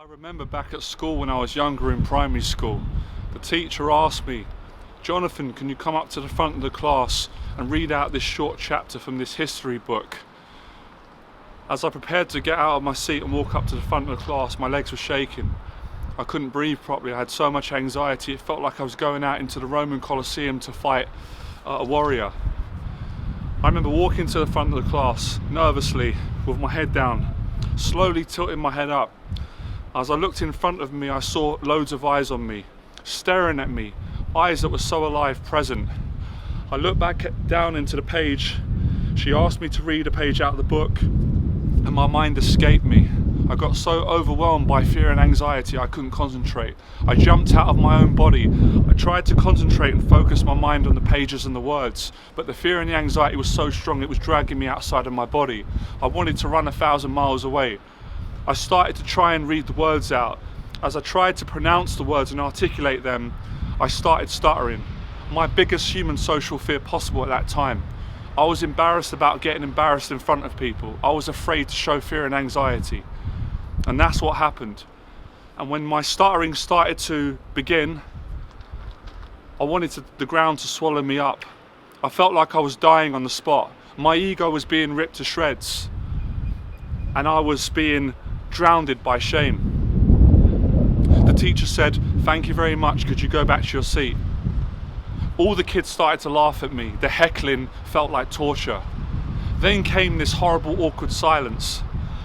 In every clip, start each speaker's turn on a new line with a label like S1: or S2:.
S1: remember back at school when I was younger in primary school, the teacher asked me, "Jonathan, can you come up to the front of the class and read out this short chapter from this history book?" As I prepared to get out of my seat and walk up to the front of the class, my legs were shaking. I couldn't breathe properly. I had so much anxiety. It felt like I was going out into the Roman Colosseum to fight a warrior. I remember walking to the front of the class, nervously, with my head down, slowly tilting my head up. As I looked in front of me, I saw loads of eyes on me, staring at me, eyes that were so alive, present. I looked back down into the page. She asked me to read a page out of the book, and my mind escaped me. I got so overwhelmed by fear and anxiety I couldn't concentrate. I jumped out of my own body. I tried to concentrate and focus my mind on the pages and the words, but the fear and the anxiety was so strong it was dragging me outside of my body. I wanted to run 1,000 miles away. I started to try and read the words out. As I tried to pronounce the words and articulate them, I started stuttering. My biggest human social fear possible at that time. I was embarrassed about getting embarrassed in front of people. I was afraid to show fear and anxiety. And that's what happened. And when my stuttering started to begin, I wanted the ground to swallow me up. I felt like I was dying on the spot. My ego was being ripped to shreds. And I was being drowned by shame. The teacher said, "Thank you very much, could you go back to your seat?" All the kids started to laugh at me. The heckling felt like torture. Then came this horrible, awkward silence.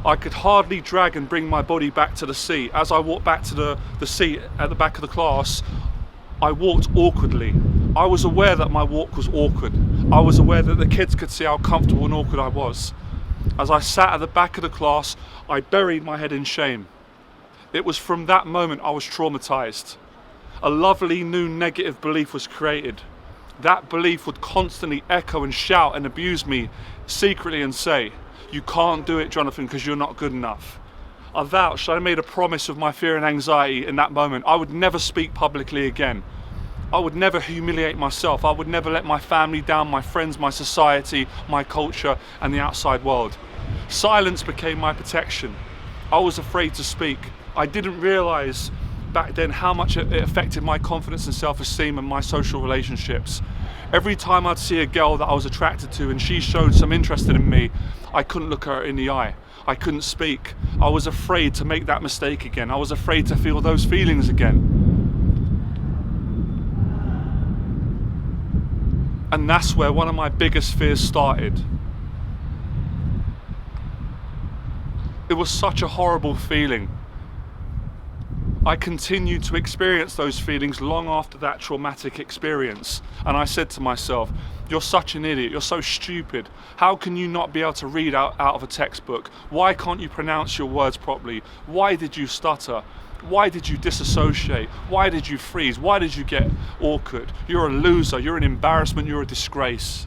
S1: I could hardly drag and bring my body back to the seat. As I walked back to the seat at the back of the class, I walked awkwardly. I was aware that my walk was awkward. I was aware that the kids could see how comfortable and awkward I was. As I sat at the back of the class, I buried my head in shame. It was from that moment I was traumatized. A lovely new negative belief was created. That belief would constantly echo and shout and abuse me secretly and say, "You can't do it, Jonathan, because you're not good enough." I vouched, I made a promise of my fear and anxiety in that moment. I would never speak publicly again. I would never humiliate myself. I would never let my family down, my friends, my society, my culture, and the outside world. Silence became my protection. I was afraid to speak. I didn't realize back then how much it affected my confidence and self-esteem and my social relationships. Every time I'd see a girl that I was attracted to and she showed some interest in me, I couldn't look her in the eye. I couldn't speak. I was afraid to make that mistake again. I was afraid to feel those feelings again. And that's where one of my biggest fears started. It was such a horrible feeling. I continued to experience those feelings long after that traumatic experience. And I said to myself, "You're such an idiot, you're so stupid. How can you not be able to read out of a textbook? Why can't you pronounce your words properly? Why did you stutter? Why did you disassociate? Why did you freeze? Why did you get awkward? You're a loser, you're an embarrassment, you're a disgrace."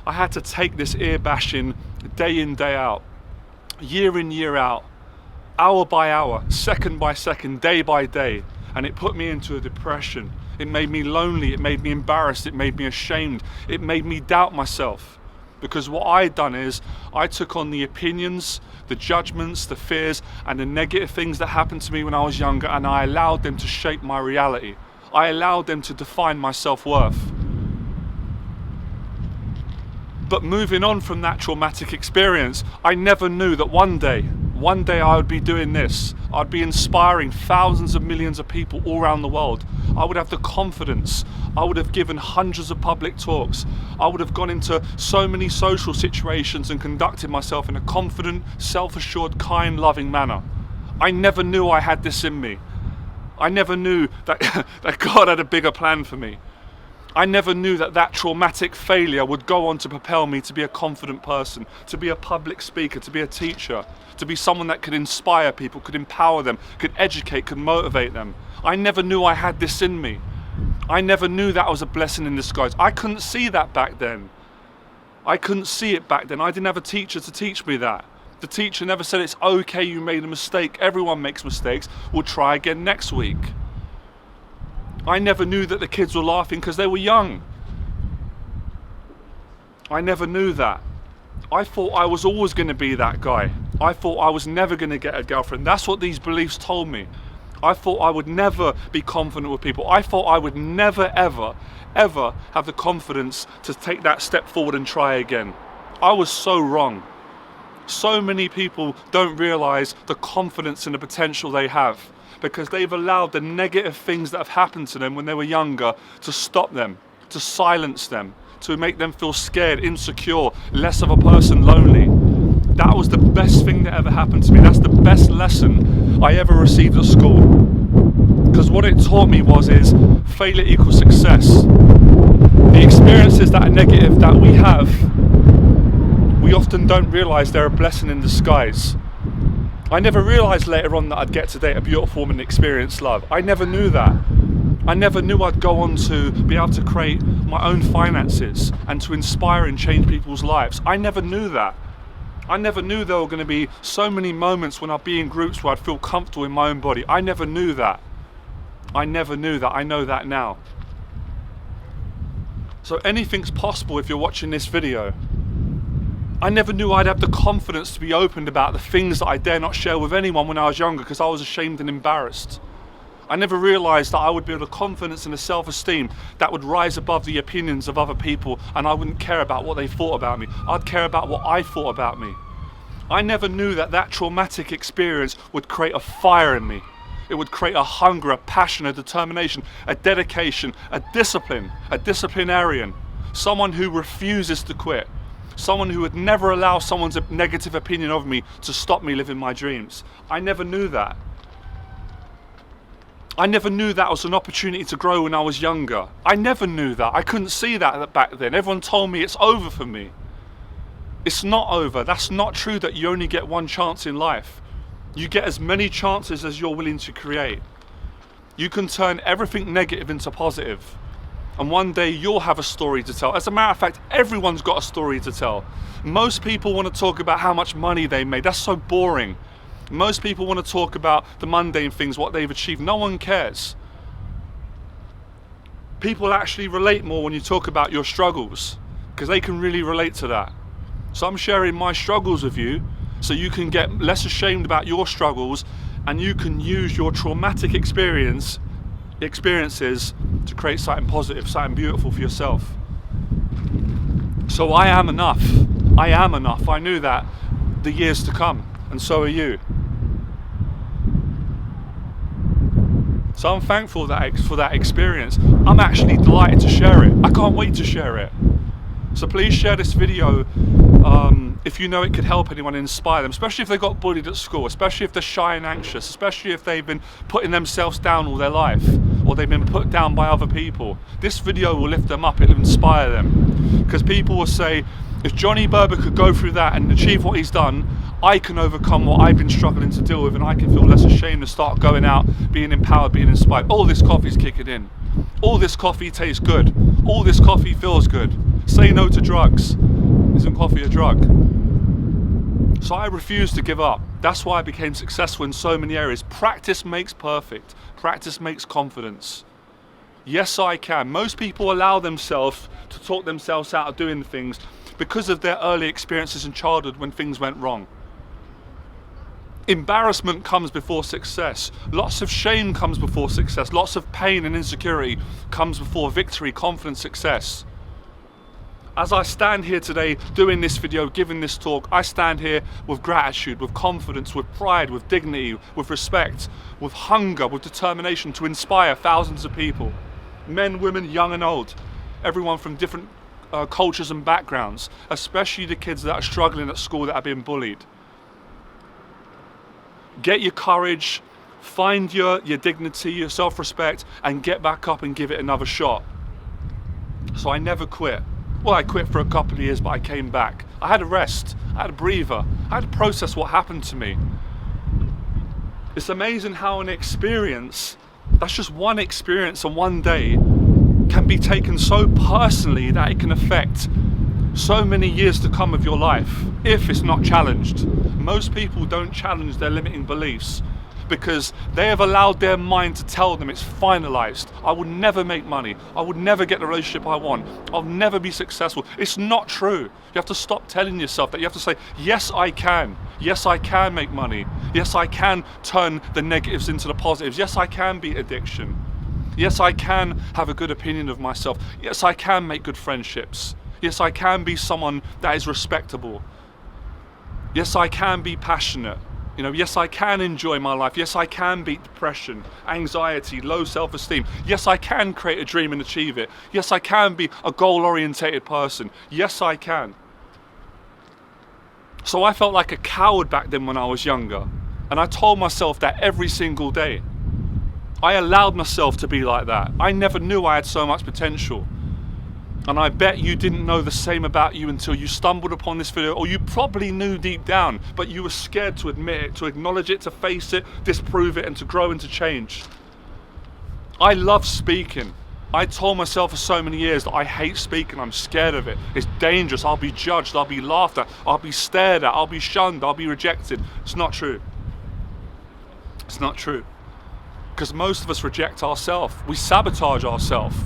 S1: I had to take this ear bashing day in, day out, year in, year out, hour by hour, second by second, day by day, and it put me into a depression. It made me lonely, it made me embarrassed, it made me ashamed, it made me doubt myself. Because what I'd done is, I took on the opinions, the judgments, the fears, and the negative things that happened to me when I was younger, and I allowed them to shape my reality. I allowed them to define my self-worth. But moving on from that traumatic experience, I never knew that one day I would be doing this. I'd be inspiring thousands of millions of people all around the world. I would have the confidence. I would have given hundreds of public talks. I would have gone into so many social situations and conducted myself in a confident, self-assured, kind, loving manner. I never knew I had this in me. I never knew that, that God had a bigger plan for me. I never knew that traumatic failure would go on to propel me to be a confident person, to be a public speaker, to be a teacher, to be someone that could inspire people, could empower them, could educate, could motivate them. I never knew I had this in me. I never knew that was a blessing in disguise. I couldn't see that back then. I couldn't see it back then. I didn't have a teacher to teach me that. The teacher never said, "It's okay, you made a mistake. Everyone makes mistakes. We'll try again next week." I never knew that the kids were laughing because they were young. I never knew that. I thought I was always going to be that guy. I thought I was never going to get a girlfriend. That's what these beliefs told me. I thought I would never be confident with people. I thought I would never, ever, ever have the confidence to take that step forward and try again. I was so wrong. So many people don't realize the confidence and the potential they have because they've allowed the negative things that have happened to them when they were younger to stop them, to silence them, to make them feel scared, insecure, less of a person, lonely. That was the best thing that ever happened to me. That's the best lesson I ever received at school. Because what it taught me is failure equals success. The experiences that are negative that we have, we often don't realize they're a blessing in disguise. I never realized later on that I'd get to date a beautiful woman and experience love. I never knew that. I never knew I'd go on to be able to create my own finances and to inspire and change people's lives. I never knew that. I never knew there were going to be so many moments when I'd be in groups where I'd feel comfortable in my own body. I never knew that. I never knew that. I know that now. So anything's possible if you're watching this video. I never knew I'd have the confidence to be open about the things that I dare not share with anyone when I was younger because I was ashamed and embarrassed. I never realised that I would build a confidence and a self-esteem that would rise above the opinions of other people, and I wouldn't care about what they thought about me. I'd care about what I thought about me. I never knew that that traumatic experience would create a fire in me. It would create a hunger, a passion, a determination, a dedication, a disciplinarian, someone who refuses to quit. Someone who would never allow someone's negative opinion of me to stop me living my dreams. I never knew that. I never knew that was an opportunity to grow when I was younger. I never knew that. I couldn't see that back then. Everyone told me it's over for me. It's not over. That's not true that you only get one chance in life. You get as many chances as you're willing to create. You can turn everything negative into positive. And one day you'll have a story to tell. As a matter of fact, everyone's got a story to tell. Most people want to talk about how much money they made. That's so boring. Most people want to talk about the mundane things, what they've achieved. No one cares. People actually relate more when you talk about your struggles because they can really relate to that. So I'm sharing my struggles with you so you can get less ashamed about your struggles and you can use your traumatic experiences to create something positive, something beautiful for yourself. So I am enough. I am enough. I knew that the years to come, and so are you. So I'm thankful for that experience. I'm actually delighted to share it. I can't wait to share it. So please share this video if you know it could help anyone, inspire them, especially if they got bullied at school, especially if they're shy and anxious, especially if they've been putting themselves down all their life, or they've been put down by other people. This video will lift them up, it'll inspire them. Because people will say, if Johnny Berba could go through that and achieve what he's done, I can overcome what I've been struggling to deal with, and I can feel less ashamed to start going out, being empowered, being inspired. All this coffee's kicking in. All this coffee tastes good. All this coffee feels good. Say no to drugs. Isn't coffee a drug? So I refused to give up. That's why I became successful in so many areas. Practice makes perfect. Practice makes confidence. Yes, I can. Most people allow themselves to talk themselves out of doing things because of their early experiences in childhood when things went wrong. Embarrassment comes before success. Lots of shame comes before success. Lots of pain and insecurity comes before victory, confidence, success. As I stand here today doing this video, giving this talk, I stand here with gratitude, with confidence, with pride, with dignity, with respect, with hunger, with determination to inspire thousands of people. Men, women, young and old. Everyone from different cultures and backgrounds, especially the kids that are struggling at school that are being bullied. Get your courage, find your dignity, your self-respect, and get back up and give it another shot. So I never quit. Well, I quit for a couple of years, but I came back. I had a rest, I had a breather, I had to process what happened to me. It's amazing how an experience, that's just one experience and one day, can be taken so personally that it can affect so many years to come of your life, if it's not challenged. Most people don't challenge their limiting beliefs. because they have allowed their mind to tell them it's finalized. I will never make money. I will never get the relationship I want. I'll never be successful. It's not true. You have to stop telling yourself that. You have to say, yes, I can. Yes, I can make money. Yes, I can turn the negatives into the positives. Yes, I can beat addiction. Yes, I can have a good opinion of myself. Yes, I can make good friendships. Yes, I can be someone that is respectable. Yes, I can be passionate. Yes, I can enjoy my life. Yes, I can beat depression, anxiety, low self-esteem. Yes, I can create a dream and achieve it. Yes, I can be a goal-orientated person. Yes, I can. So I felt like a coward back then when I was younger. And I told myself that every single day. I allowed myself to be like that. I never knew I had so much potential. And I bet you didn't know the same about you until you stumbled upon this video, or you probably knew deep down, but you were scared to admit it, to acknowledge it, to face it, disprove it, and to grow and to change. I love speaking. I told myself for so many years that I hate speaking, I'm scared of it. It's dangerous, I'll be judged, I'll be laughed at, I'll be stared at, I'll be shunned, I'll be rejected. It's not true. It's not true. Because most of us reject ourselves. We sabotage ourselves.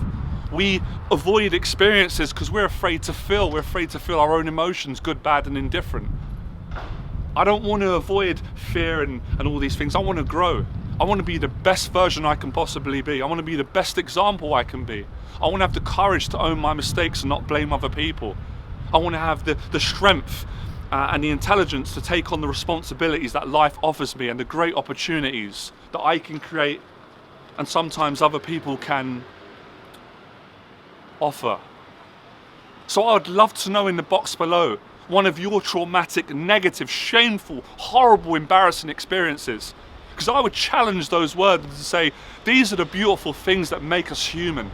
S1: We avoid experiences because we're afraid to feel. We're afraid to feel our own emotions, good, bad, and indifferent. I don't want to avoid fear and all these things. I want to grow. I want to be the best version I can possibly be. I want to be the best example I can be. I want to have the courage to own my mistakes and not blame other people. I want to have the strength and the intelligence to take on the responsibilities that life offers me and the great opportunities that I can create and sometimes other people can offer. So I would love to know in the box below one of your traumatic, negative, shameful, horrible, embarrassing experiences. Because I would challenge those words to say, these are the beautiful things that make us human.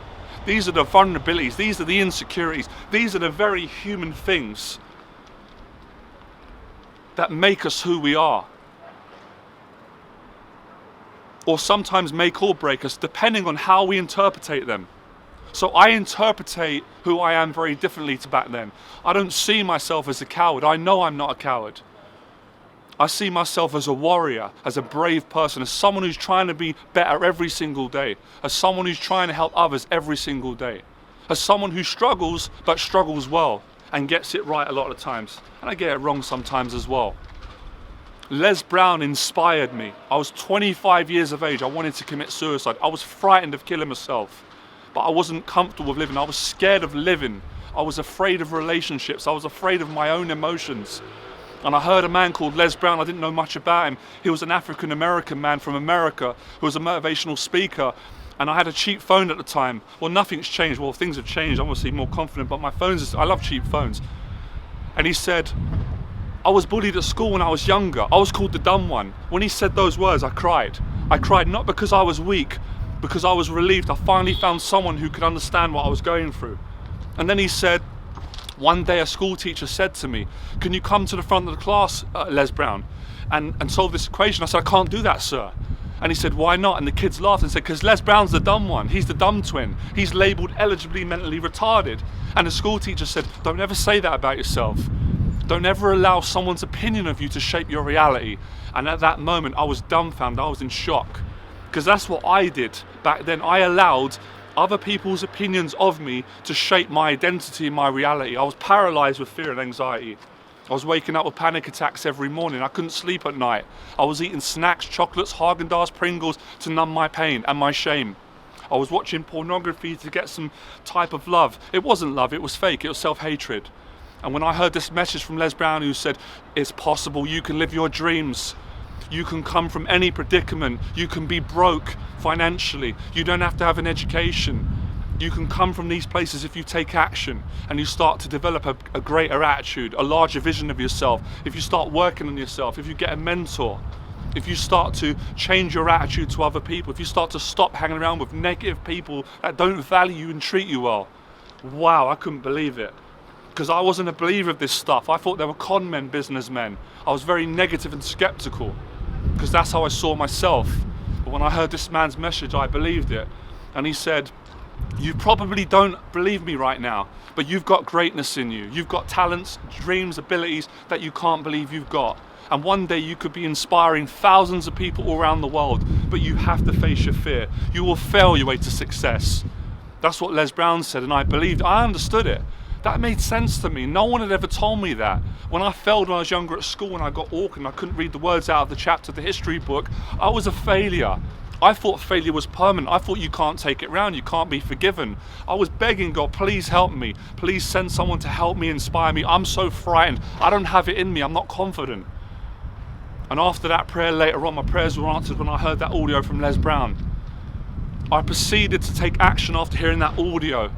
S1: These are the vulnerabilities, these are the insecurities, these are the very human things that make us who we are. Or sometimes make or break us depending on how we interpretate them. So I interpretate who I am very differently to back then. I don't see myself as a coward. I know I'm not a coward. I see myself as a warrior, as a brave person, as someone who's trying to be better every single day, as someone who's trying to help others every single day, as someone who struggles but struggles well and gets it right a lot of times. And I get it wrong sometimes as well. Les Brown inspired me. I was 25 years of age. I wanted to commit suicide. I was frightened of killing myself. But I wasn't comfortable with living. I was scared of living. I was afraid of relationships. I was afraid of my own emotions. And I heard a man called Les Brown. I didn't know much about him. He was an African American man from America who was a motivational speaker. And I had a cheap phone at the time. Well, nothing's changed. Well, things have changed. I'm obviously more confident, but my phones, I love cheap phones. And he said, I was bullied at school when I was younger. I was called the dumb one. When he said those words, I cried. I cried not because I was weak, because I was relieved. I finally found someone who could understand what I was going through. And then he said, one day a school teacher said to me, can you come to the front of the class, Les Brown, and solve this equation? I said, I can't do that, sir. And he said, why not? And the kids laughed and said, because Les Brown's the dumb one. He's the dumb twin. He's labelled eligibly mentally retarded. And the school teacher said, don't ever say that about yourself. Don't ever allow someone's opinion of you to shape your reality. And at that moment, I was dumbfounded. I was in shock. Because that's what I did back then. I allowed other people's opinions of me to shape my identity and my reality. I was paralyzed with fear and anxiety. I was waking up with panic attacks every morning. I couldn't sleep at night. I was eating snacks, chocolates, Haagen-Dazs, Pringles to numb my pain and my shame. I was watching pornography to get some type of love. It wasn't love, it was fake, it was self-hatred. And when I heard this message from Les Brown who said, it's possible, you can live your dreams. You can come from any predicament. You can be broke financially. You don't have to have an education. You can come from these places if you take action and you start to develop a greater attitude, a larger vision of yourself. If you start working on yourself, if you get a mentor, if you start to change your attitude to other people, if you start to stop hanging around with negative people that don't value you and treat you well. Wow, I couldn't believe it. Because I wasn't a believer of this stuff. I thought they were con men, businessmen. I was very negative and skeptical. Because that's how I saw myself. But when I heard this man's message, I believed it. And he said, You probably don't believe me right now, but you've got greatness in you. You've got talents, dreams, abilities that you can't believe you've got. And one day you could be inspiring thousands of people all around the world, but you have to face your fear. You will fail your way to success. That's what Les Brown said, and I believed, I understood it. That made sense to me. No one had ever told me that. When I failed when I was younger at school and I got awkward and I couldn't read the words out of the chapter of the history book, I was a failure. I thought failure was permanent. I thought you can't take it round, you can't be forgiven. I was begging God, please help me. Please send someone to help me, inspire me. I'm so frightened. I don't have it in me. I'm not confident. And after that prayer later on, my prayers were answered when I heard that audio from Les Brown. I proceeded to take action after hearing that audio.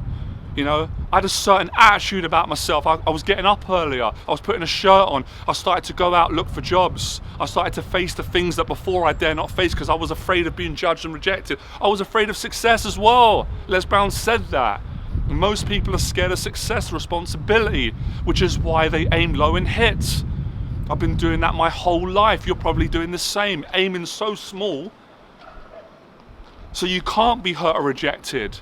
S1: You know, I had a certain attitude about myself. I was getting up earlier. I was putting a shirt on. I started to go out, look for jobs. I started to face the things that before I dare not face because I was afraid of being judged and rejected. I was afraid of success as well. Les Brown said that. And most people are scared of success, responsibility, which is why they aim low and hit. I've been doing that my whole life. You're probably doing the same, aiming so small so you can't be hurt or rejected.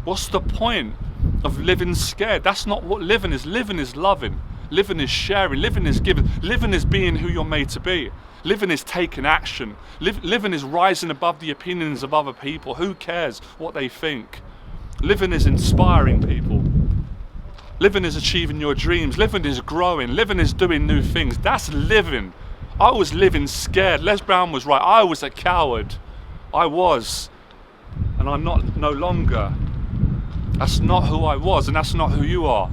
S1: What's the point of living scared? That's not what living is. Living is loving. Living is sharing. Living is giving. Living is being who you're made to be. Living is taking action. Living is rising above the opinions of other people. Who cares what they think? Living is inspiring people. Living is achieving your dreams. Living is growing. Living is doing new things. That's living. I was living scared. Les Brown was right. I was a coward. I was. And I'm not no longer. That's not who I was, and that's not who you are.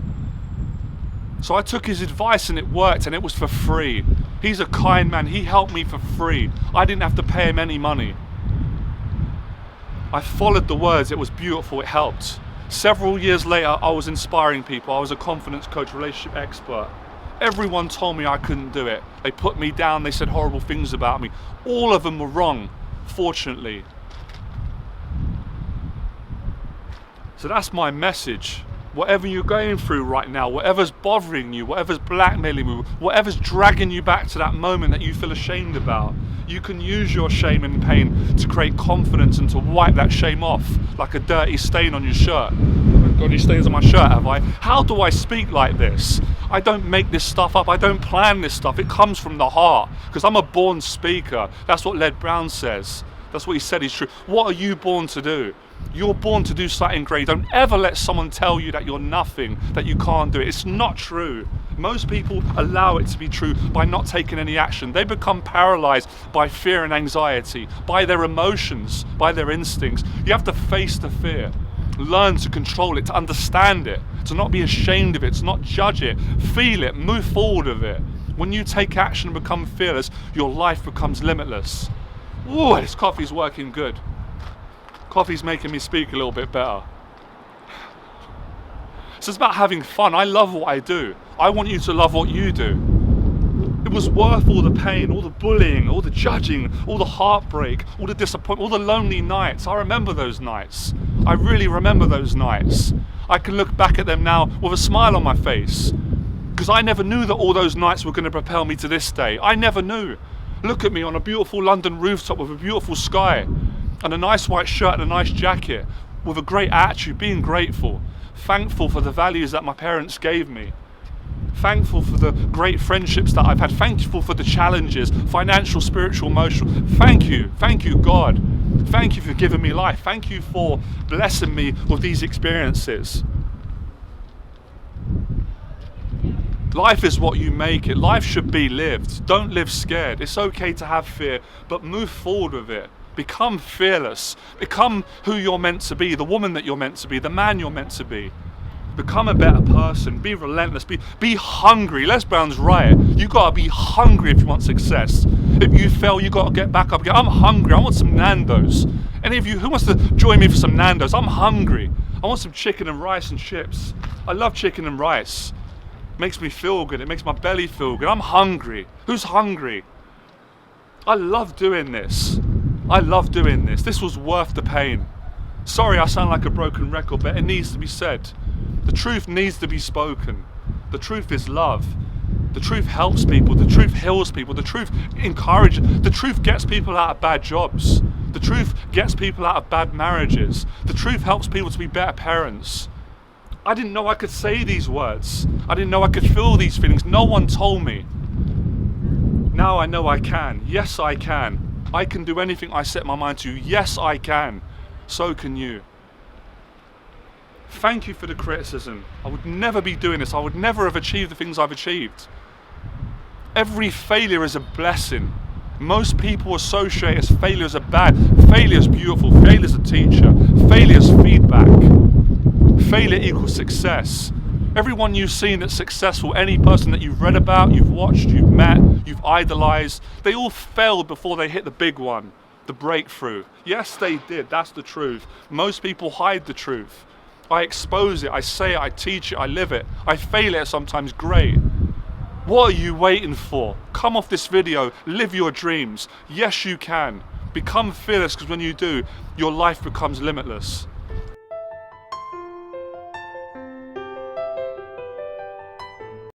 S1: So I took his advice and it worked, and it was for free. He's a kind man. He helped me for free. I didn't have to pay him any money. I followed the words. It was beautiful. It helped. Several years later, I was inspiring people. I was a confidence coach, relationship expert. Everyone told me I couldn't do it. They put me down. They said horrible things about me. All of them were wrong, fortunately. So that's my message. Whatever you're going through right now, whatever's bothering you, whatever's blackmailing you, whatever's dragging you back to that moment that you feel ashamed about, you can use your shame and pain to create confidence and to wipe that shame off like a dirty stain on your shirt. I've got any stains on my shirt, have I? How do I speak like this? I don't make this stuff up. I don't plan this stuff. It comes from the heart because I'm a born speaker. That's what Les Brown says. That's what he said is true. What are you born to do? You're born to do something great. Don't ever let someone tell you that you're nothing, that you can't do it. It's not true. Most people allow it to be true by not taking any action. They become paralyzed by fear and anxiety, by their emotions, by their instincts. You have to face the fear, learn to control it, to understand it, to not be ashamed of it, to not judge it, feel it, move forward with it. When you take action and become fearless, your life becomes limitless. Ooh, this coffee's working good. Coffee's making me speak a little bit better. So it's about having fun. I love what I do. I want you to love what you do. It was worth all the pain, all the bullying, all the judging, all the heartbreak, all the disappointment, all the lonely nights. I remember those nights. I really remember those nights. I can look back at them now with a smile on my face because I never knew that all those nights were going to propel me to this day. I never knew. Look at me on a beautiful London rooftop with a beautiful sky and a nice white shirt and a nice jacket with a great attitude, being grateful, thankful for the values that my parents gave me, thankful for the great friendships that I've had, thankful for the challenges, financial, spiritual, emotional. Thank you God. Thank you for giving me life. Thank you for blessing me with these experiences. Life is what you make it. Life should be lived. Don't live scared. It's okay to have fear, but move forward with it. Become fearless. Become who you're meant to be, the woman that you're meant to be, the man you're meant to be. Become a better person. Be relentless. Be hungry. Les Brown's right. You gotta be hungry if you want success. If you fail, you gotta get back up again. I'm hungry. I want some Nando's. Any of you who wants to join me for some Nando's? I'm hungry. I want some chicken and rice and chips. I love chicken and rice. It makes me feel good. It makes my belly feel good. I'm hungry. Who's hungry? I love doing this. I love doing this. This was worth the pain. Sorry I sound like a broken record, but it needs to be said. The truth needs to be spoken. The truth is love. The truth helps people. The truth heals people. The truth encourages. The truth gets people out of bad jobs. The truth gets people out of bad marriages. The truth helps people to be better parents. I didn't know I could say these words. I didn't know I could feel these feelings. No one told me. Now I know I can. Yes, I can. I can do anything I set my mind to. Yes, I can. So can you. Thank you for the criticism. I would never be doing this. I would never have achieved the things I've achieved. Every failure is a blessing. Most people associate as failures are bad. Failure is beautiful. Failure is a teacher. Failure is feedback. Failure equals success. Everyone you've seen that's successful, any person that you've read about, you've watched, you've met, you've idolized, they all failed before they hit the big one, the breakthrough. Yes, they did. That's the truth. Most people hide the truth. I expose it. I say it. I teach it. I live it. I fail at it sometimes. Great. What are you waiting for? Come off this video, live your dreams. Yes, you can. Become fearless, because when you do, your life becomes limitless.